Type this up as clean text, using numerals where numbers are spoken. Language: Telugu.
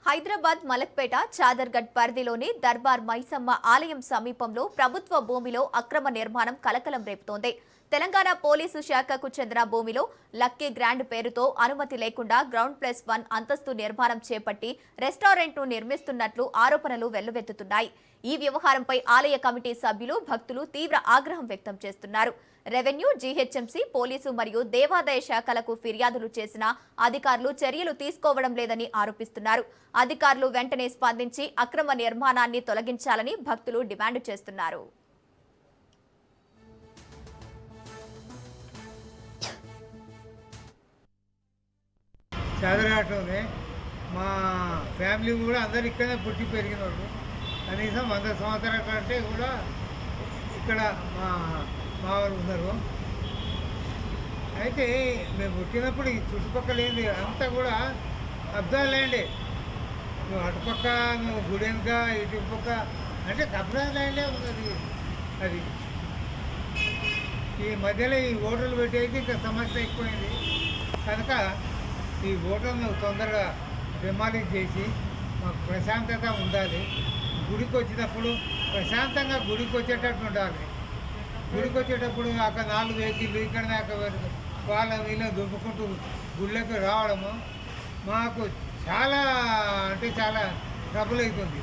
హైదరాబాద్ మలక్పేట చాదర్గఢ్ పరిధిలోని దర్బార్ మైసమ్మ ఆలయం సమీపంలో ప్రభుత్వ భూమిలో అక్రమ నిర్మాణం కలకలం రేపుతోంది. తెలంగాణ పోలీసు శాఖకు చెందిన భూమిలో లక్కీ గ్రాండ్ పేరుతో అనుమతి లేకుండా గ్రౌండ్+1 అంతస్తు నిర్మాణం చేపట్టి రెస్టారెంట్ను నిర్మిస్తున్నట్లు ఆరోపణలు వెల్లువెత్తుతున్నాయి. ఈ వ్యవహారంపై ఆలయ కమిటీ సభ్యులు, భక్తులు తీవ్ర ఆగ్రహం వ్యక్తం చేస్తున్నారు. రెవెన్యూ, జీహెచ్ఎంసీ, పోలీసు మరియు దేవాదాయ శాఖలకు ఫిర్యాదులు చేసిన అధికారులు చర్యలు తీసుకోవడం లేదని ఆరోపిస్తున్నారు. అధికారులు వెంటనే స్పందించి అక్రమ నిర్మాణాన్ని తొలగించాలని భక్తులు డిమాండ్ చేస్తున్నారు. చదరగట్టునే మా ఫ్యామిలీ కూడా అందరు ఇక్కడనే పుట్టి పెరిగిన వాళ్ళు. కనీసం 100 సంవత్సరాల కంటే కూడా ఇక్కడ మా వాళ్ళు ఉన్నారు. అయితే మేము పుట్టినప్పుడు ఈ చుట్టుపక్కల ఏంది అంతా కూడా కబ్జా ల్యాండే. నువ్వు అటుపక్క, నువ్వు గుడి వెనుక, ఇటు పక్క అంటే కబ్జా ల్యాండే ఉన్నది. అది ఈ మధ్యలో ఈ ఓటర్లు పెట్టేది ఇంకా సమస్య ఎక్కువైంది కనుక ఈ ఓటర్ను తొందరగా డిమాలిష్ చేసి మాకు ప్రశాంతత ఉండాలి. గుడికి వచ్చినప్పుడు ప్రశాంతంగా గుడికి వచ్చేటట్టు ఉండాలి. గుడికి వచ్చేటప్పుడు అక్కడ 4 వెహికల్లు ఇక్కడ దాకా వాళ్ళ వీళ్ళని దుబ్బుకుంటూ గుళ్ళకి రావడము మాకు చాలా అంటే చాలా ట్రబుల్ అవుతుంది.